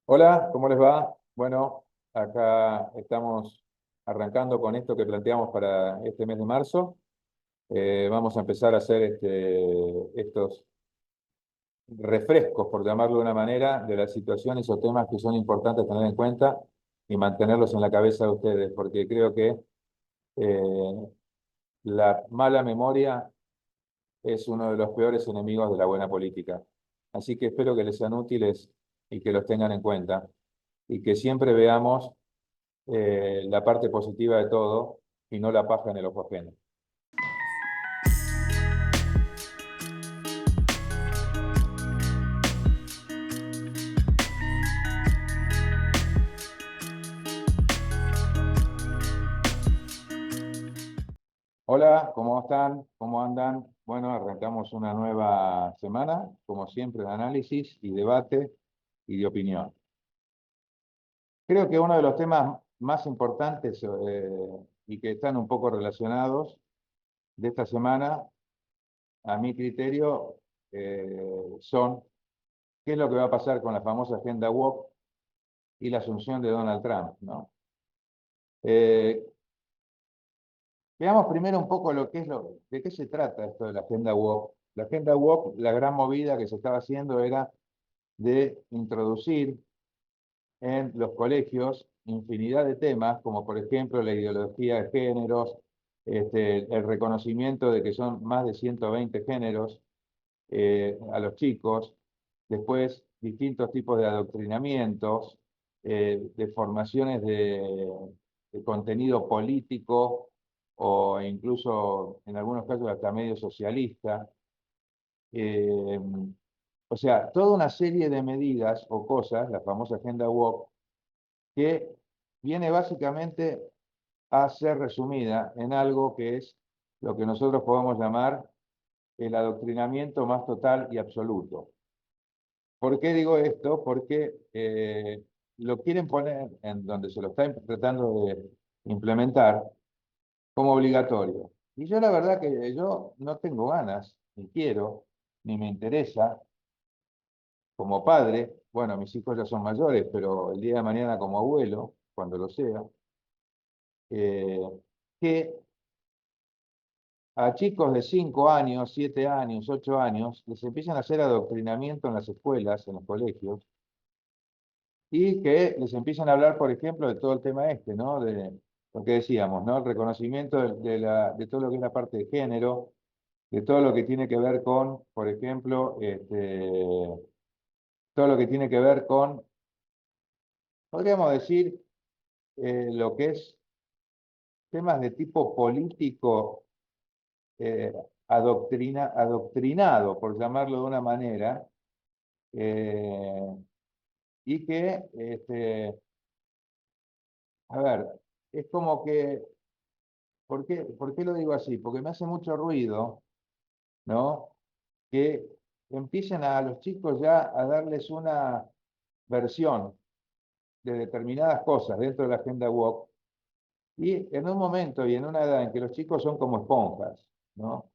Hola, ¿cómo les va? Bueno, acá estamos arrancando con esto que planteamos para este mes de marzo. Vamos a empezar a hacer estos refrescos, por llamarlo de una manera, de las situaciones o temas que son importantes tener en cuenta y mantenerlos en la cabeza de ustedes, porque creo que eh, la mala memoria es uno de los peores enemigos de la buena política. Así que espero que les sean útiles y que los tengan en cuenta y que siempre veamos la parte positiva de todo y no la paja en el ojo ajeno. Hola, ¿cómo están? ¿Cómo andan? Bueno, arrancamos una nueva semana, como siempre, de análisis y debate y de opinión. Creo que uno de los temas más importantes y que están un poco relacionados de esta semana, a mi criterio, son qué es lo que va a pasar con la famosa agenda woke y la asunción de Donald Trump, ¿no? Eh, Veamos primero un poco de qué se trata esto de la agenda woke. La agenda woke, la gran movida que se estaba haciendo era de introducir en los colegios infinidad de temas, como por ejemplo la ideología de géneros, el reconocimiento de que son más de 120 géneros a los chicos, después distintos tipos de adoctrinamientos, de formaciones de contenido político o incluso en algunos casos hasta medio socialista. Eh, o sea, toda una serie de medidas o cosas, la famosa agenda woke, que viene básicamente a ser resumida en algo que es lo que nosotros podemos llamar el adoctrinamiento más total y absoluto. ¿Por qué digo esto? Porque lo quieren poner en donde se lo está tratando de implementar como obligatorio. Y yo la verdad que yo no tengo ganas, ni quiero, ni me interesa como padre, bueno, mis hijos ya son mayores, pero el día de mañana como abuelo, cuando lo sea, eh, que a chicos de 5 años, 7 años, 8 años, les empiezan a hacer adoctrinamiento en las escuelas, en los colegios, y que les empiezan a hablar, por ejemplo, de todo el tema ¿no? De lo que decíamos, ¿no? El reconocimiento de todo lo que es la parte de género, de todo lo que tiene que ver con, por ejemplo, todo lo que tiene que ver con, podríamos decir, lo que es temas de tipo político, eh, adoctrinado, por llamarlo de una manera, eh, y que, a ver, es como que por qué lo digo así? Porque me hace mucho ruido, ¿no? Que empiecen a los chicos ya a darles una versión de determinadas cosas dentro de la agenda woke y en un momento y en una edad en que los chicos son como esponjas, ¿no?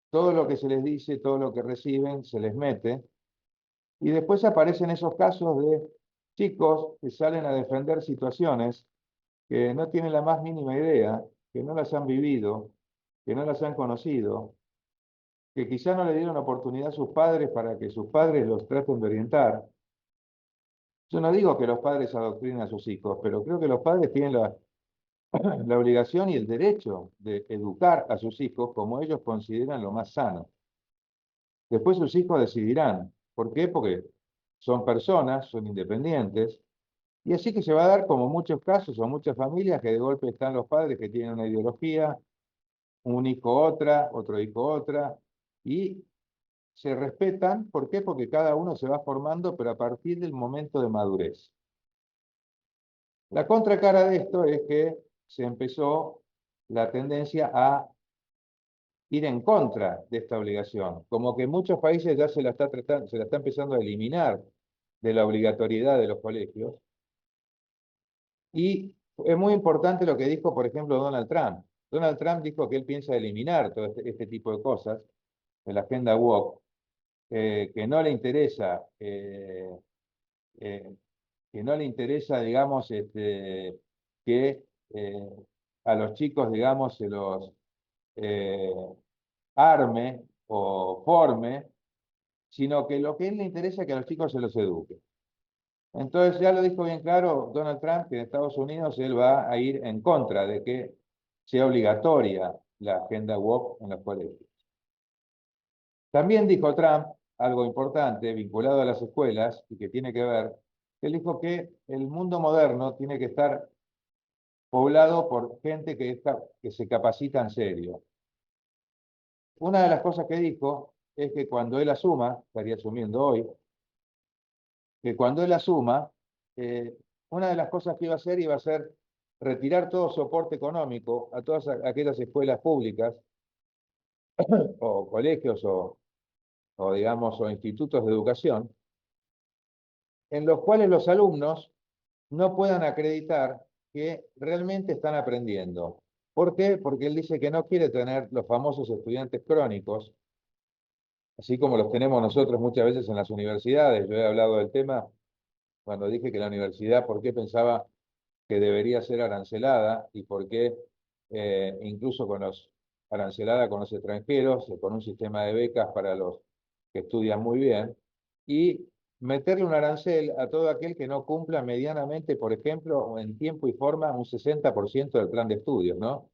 Todo lo que se les dice, todo lo que reciben, se les mete y después aparecen esos casos de chicos que salen a defender situaciones que no tienen la más mínima idea, que no las han vivido, que no las han conocido, que quizá no le dieron oportunidad a sus padres para que sus padres los traten de orientar. Yo no digo que los padres adoctrinen a sus hijos, pero creo que los padres tienen la obligación y el derecho de educar a sus hijos como ellos consideran lo más sano. Después sus hijos decidirán. ¿Por qué? Porque son personas, son independientes, y así que se va a dar como muchos casos o muchas familias que de golpe están los padres que tienen una ideología, un hijo otra, otro hijo otra, y se respetan. ¿Por qué? Porque cada uno se va formando, pero a partir del momento de madurez. La contracara de esto es que se empezó la tendencia a ir en contra de esta obligación, como que en muchos países ya se la está tratando, se la está empezando a eliminar de la obligatoriedad de los colegios. Y es muy importante lo que dijo, por ejemplo, Donald Trump. Donald Trump dijo que él piensa eliminar todo este tipo de cosas de la agenda woke, que no le interesa eh, que no le interesa, digamos, que a los chicos, digamos, se los eh, arme o forme, sino que lo que a él le interesa es que a los chicos se los eduque. Entonces ya lo dijo bien claro Donald Trump, que en Estados Unidos él va a ir en contra de que sea obligatoria la agenda woke en los colegios. También dijo Trump algo importante vinculado a las escuelas y que tiene que ver, él dijo que el mundo moderno tiene que estar poblado por gente que se capacita en serio. Una de las cosas que dijo es que cuando él asuma, estaría asumiendo hoy, que cuando él asuma, una de las cosas que iba a ser retirar todo soporte económico a todas aquellas escuelas públicas o colegios o digamos, o institutos de educación, en los cuales los alumnos no puedan acreditar que realmente están aprendiendo. ¿Por qué? Porque él dice que no quiere tener los famosos estudiantes crónicos, así como los tenemos nosotros muchas veces en las universidades. Yo he hablado del tema cuando dije que la universidad, ¿por qué pensaba que debería ser arancelada y por qué incluso arancelada con los extranjeros, con un sistema de becas para los que estudian muy bien, y meterle un arancel a todo aquel que no cumpla medianamente, por ejemplo, en tiempo y forma, un 60% del plan de estudios, ¿no?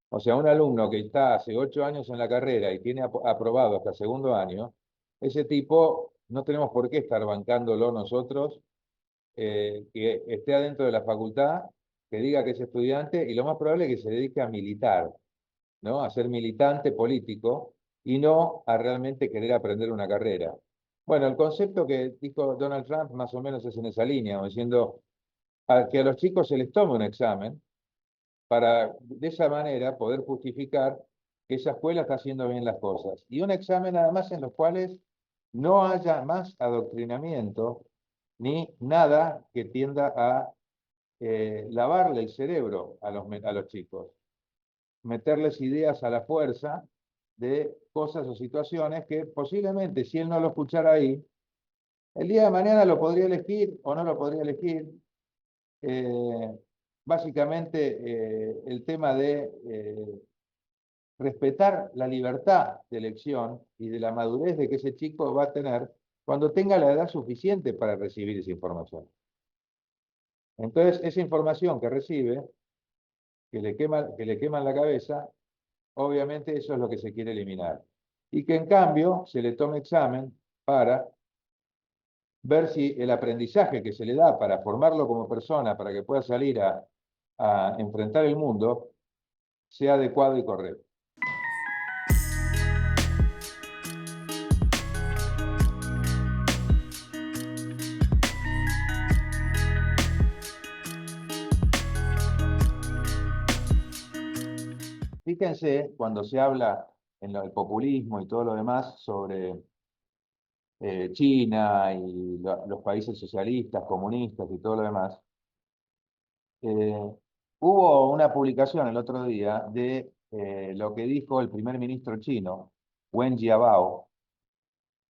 O sea, un alumno que está hace 8 años en la carrera y tiene aprobado hasta segundo año, ese tipo no tenemos por qué estar bancándolo nosotros, que esté adentro de la facultad, que diga que es estudiante y lo más probable es que se dedique a militar, ¿no? A ser militante político y no a realmente querer aprender una carrera. Bueno, el concepto que dijo Donald Trump más o menos es en esa línea, diciendo que a los chicos se les tome un examen para de esa manera poder justificar que esa escuela está haciendo bien las cosas. Y un examen además en los cuales no haya más adoctrinamiento ni nada que tienda a lavarle el cerebro a los chicos, meterles ideas a la fuerza de cosas o situaciones que posiblemente si él no lo escuchara ahí, el día de mañana lo podría elegir o no lo podría elegir. Eh, básicamente el tema de respetar la libertad de elección y de la madurez de que ese chico va a tener cuando tenga la edad suficiente para recibir esa información. Entonces, esa información que recibe, que le quema la cabeza, obviamente eso es lo que se quiere eliminar. Y que en cambio se le tome examen para ver si el aprendizaje que se le da para formarlo como persona, para que pueda salir a enfrentar el mundo, sea adecuado y correcto. Fíjense, cuando se habla en el populismo y todo lo demás sobre China y los países socialistas, comunistas y todo lo demás, eh, hubo una publicación el otro día de lo que dijo el primer ministro chino, Wen Jiabao,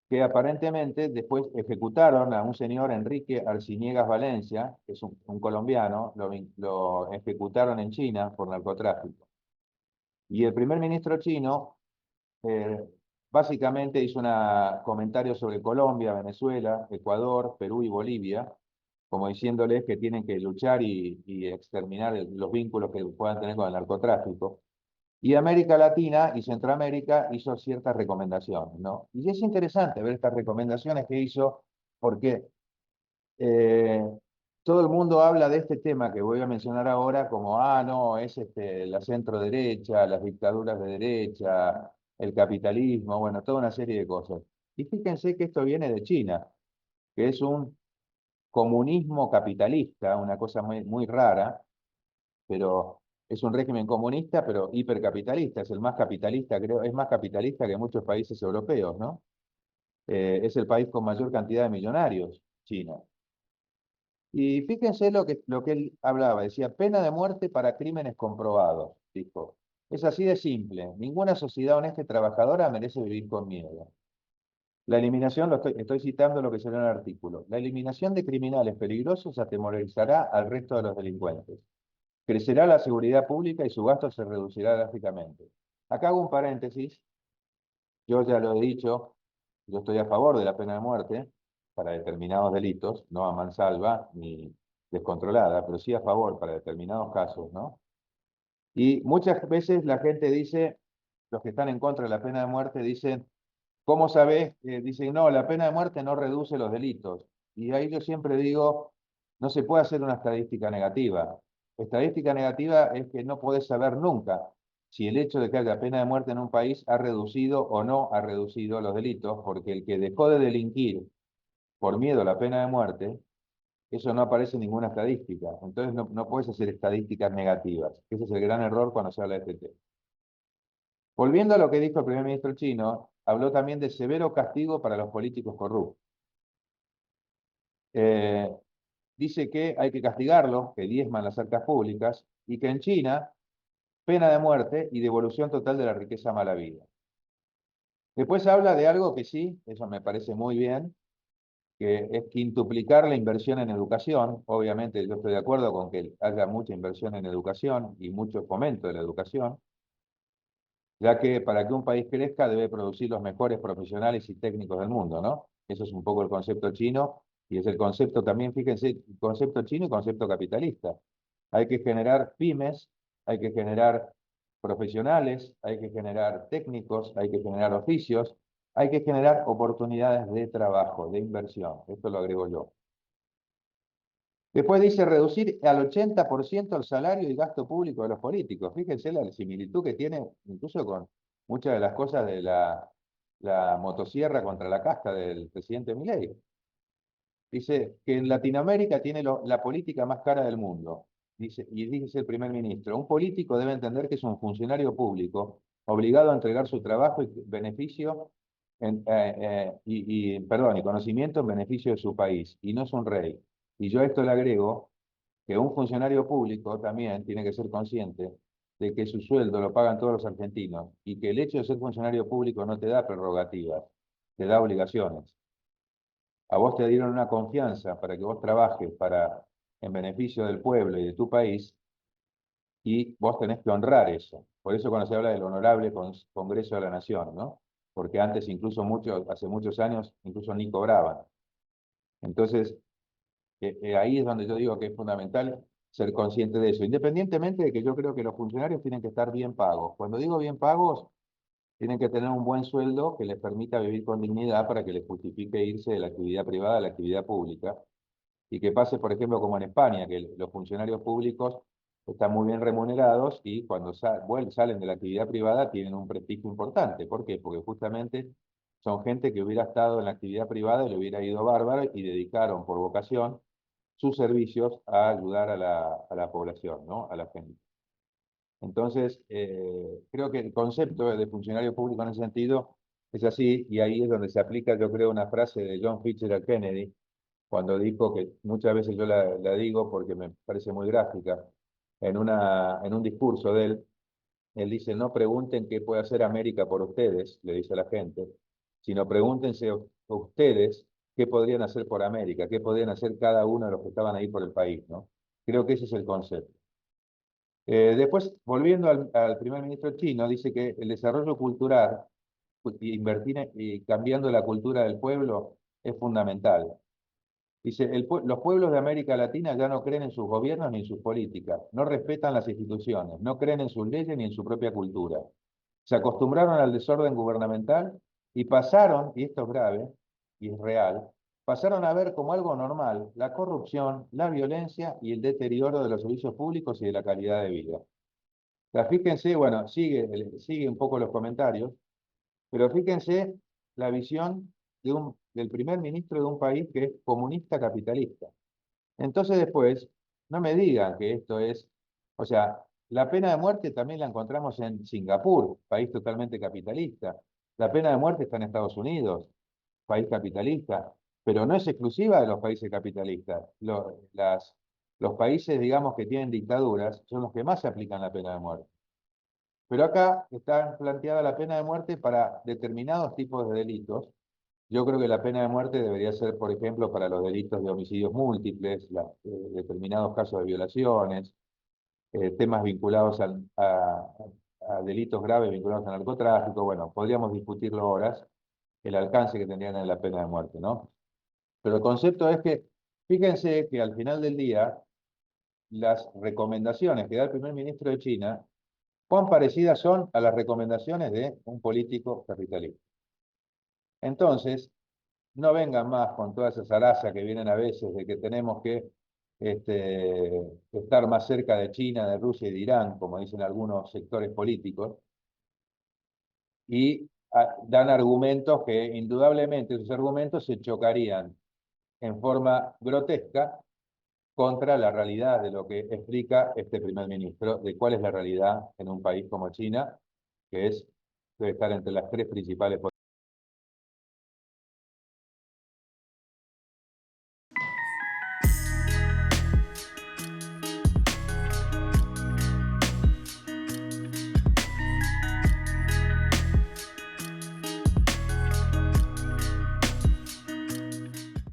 que aparentemente después ejecutaron a un señor Enrique Arciniegas Valencia, que es un colombiano, lo ejecutaron en China por narcotráfico. Y el primer ministro chino eh, básicamente hizo un comentario sobre Colombia, Venezuela, Ecuador, Perú y Bolivia, como diciéndoles que tienen que luchar y exterminar los vínculos que puedan tener con el narcotráfico. Y América Latina y Centroamérica hizo ciertas recomendaciones, ¿no? Y es interesante ver estas recomendaciones que hizo, porque eh, todo el mundo habla de este tema que voy a mencionar ahora como, no, es la centro derecha, las dictaduras de derecha, el capitalismo, bueno, toda una serie de cosas. Y fíjense que esto viene de China, que es un comunismo capitalista, una cosa muy, muy rara, pero es un régimen comunista, pero hipercapitalista, es el más capitalista, creo, es más capitalista que muchos países europeos, ¿no? Es el país con mayor cantidad de millonarios, China. Y fíjense lo que él hablaba, decía, pena de muerte para crímenes comprobados, dijo. Es así de simple, ninguna sociedad honesta y trabajadora merece vivir con miedo. La eliminación, estoy citando lo que salió en el artículo. La eliminación de criminales peligrosos atemorizará al resto de los delincuentes. Crecerá la seguridad pública y su gasto se reducirá drásticamente. Acá hago un paréntesis. Yo ya lo he dicho, yo estoy a favor de la pena de muerte para determinados delitos, no a mansalva ni descontrolada, pero sí a favor para determinados casos, ¿no? Y muchas veces la gente dice, los que están en contra de la pena de muerte dicen, ¿cómo sabés? Dicen, no, la pena de muerte no reduce los delitos. Y ahí yo siempre digo, no se puede hacer una estadística negativa. Estadística negativa es que no podés saber nunca si el hecho de que haya pena de muerte en un país ha reducido o no ha reducido los delitos, porque el que dejó de delinquir por miedo a la pena de muerte, eso no aparece en ninguna estadística. Entonces no puedes hacer estadísticas negativas. Ese es el gran error cuando se habla de este tema. Volviendo a lo que dijo el primer ministro chino, habló también de severo castigo para los políticos corruptos. Eh, Dice que hay que castigarlos, que diezman las arcas públicas, y que en China, pena de muerte y devolución total de la riqueza mal habida. Después habla de algo que sí, eso me parece muy bien, que es quintuplicar la inversión en educación. Obviamente yo estoy de acuerdo con que haya mucha inversión en educación y mucho fomento de la educación, ya que para que un país crezca debe producir los mejores profesionales y técnicos del mundo, ¿no? Eso es un poco el concepto chino y es el concepto también, fíjense, concepto chino y concepto capitalista. Hay que generar pymes, hay que generar profesionales, hay que generar técnicos, hay que generar oficios, hay que generar oportunidades de trabajo, de inversión. Esto lo agrego yo. Después dice reducir al 80% el salario y gasto público de los políticos. Fíjense la similitud que tiene incluso con muchas de las cosas de la motosierra contra la casca del presidente Milei. Dice que en Latinoamérica tiene la política más cara del mundo. Dice, y dice el primer ministro, un político debe entender que es un funcionario público obligado a entregar su trabajo y beneficio y conocimiento en beneficio de su país, y no es un rey. Y yo a esto le agrego que un funcionario público también tiene que ser consciente de que su sueldo lo pagan todos los argentinos y que el hecho de ser funcionario público no te da prerrogativas, te da obligaciones. A vos te dieron una confianza para que vos trabajes en beneficio del pueblo y de tu país y vos tenés que honrar eso. Por eso cuando se habla del honorable Congreso de la Nación, ¿no? Porque antes incluso hace muchos años, incluso ni cobraban. Entonces, ahí es donde yo digo que es fundamental ser consciente de eso, independientemente de que yo creo que los funcionarios tienen que estar bien pagos. Cuando digo bien pagos, tienen que tener un buen sueldo que les permita vivir con dignidad para que les justifique irse de la actividad privada a la actividad pública. Y que pase, por ejemplo, como en España, que los funcionarios públicos están muy bien remunerados y cuando salen de la actividad privada tienen un prestigio importante. ¿Por qué? Porque justamente son gente que hubiera estado en la actividad privada y le hubiera ido bárbaro y dedicaron por vocación sus servicios a ayudar a la población, ¿no? A la gente. Entonces, creo que el concepto de funcionario público en ese sentido es así, y ahí es donde se aplica, yo creo, una frase de John Fitzgerald Kennedy, cuando dijo, que muchas veces yo la digo porque me parece muy gráfica, en un discurso de él dice, no pregunten qué puede hacer América por ustedes, le dice a la gente, sino pregúntense ustedes qué podrían hacer por América, qué podrían hacer cada uno de los que estaban ahí por el país, ¿no? Creo que ese es el concepto. Después, volviendo al primer ministro chino, dice que el desarrollo cultural, invertir y cambiando la cultura del pueblo es fundamental. Dice, los pueblos de América Latina ya no creen en sus gobiernos ni en sus políticas, no respetan las instituciones, no creen en sus leyes ni en su propia cultura. Se acostumbraron al desorden gubernamental y pasaron, y esto es grave y es real, pasaron a ver como algo normal la corrupción, la violencia y el deterioro de los servicios públicos y de la calidad de vida. O sea, fíjense, bueno, sigue un poco los comentarios, pero fíjense la visión del primer ministro de un país que es comunista capitalista. Entonces después, no me digan que esto es, o sea, la pena de muerte también la encontramos en Singapur, país totalmente capitalista. La pena de muerte está en Estados Unidos, país capitalista, pero no es exclusiva de los países capitalistas. Los países, digamos, que tienen dictaduras son los que más se aplican la pena de muerte. Pero acá está planteada la pena de muerte para determinados tipos de delitos Yo creo que la pena de muerte debería ser, por ejemplo, para los delitos de homicidios múltiples, determinados casos de violaciones, temas vinculados a delitos graves vinculados al narcotráfico. Bueno, podríamos discutirlo horas, el alcance que tendrían en la pena de muerte, ¿no? Pero el concepto es que, fíjense que al final del día, las recomendaciones que da el primer ministro de China, cuán parecidas son a las recomendaciones de un político capitalista. Entonces, no vengan más con toda esa zaraza que vienen a veces de que tenemos que estar más cerca de China, de Rusia y de Irán, como dicen algunos sectores políticos, y dan argumentos que indudablemente esos argumentos se chocarían en forma grotesca contra la realidad de lo que explica este primer ministro, de cuál es la realidad en un país como China, que debe estar entre las tres principales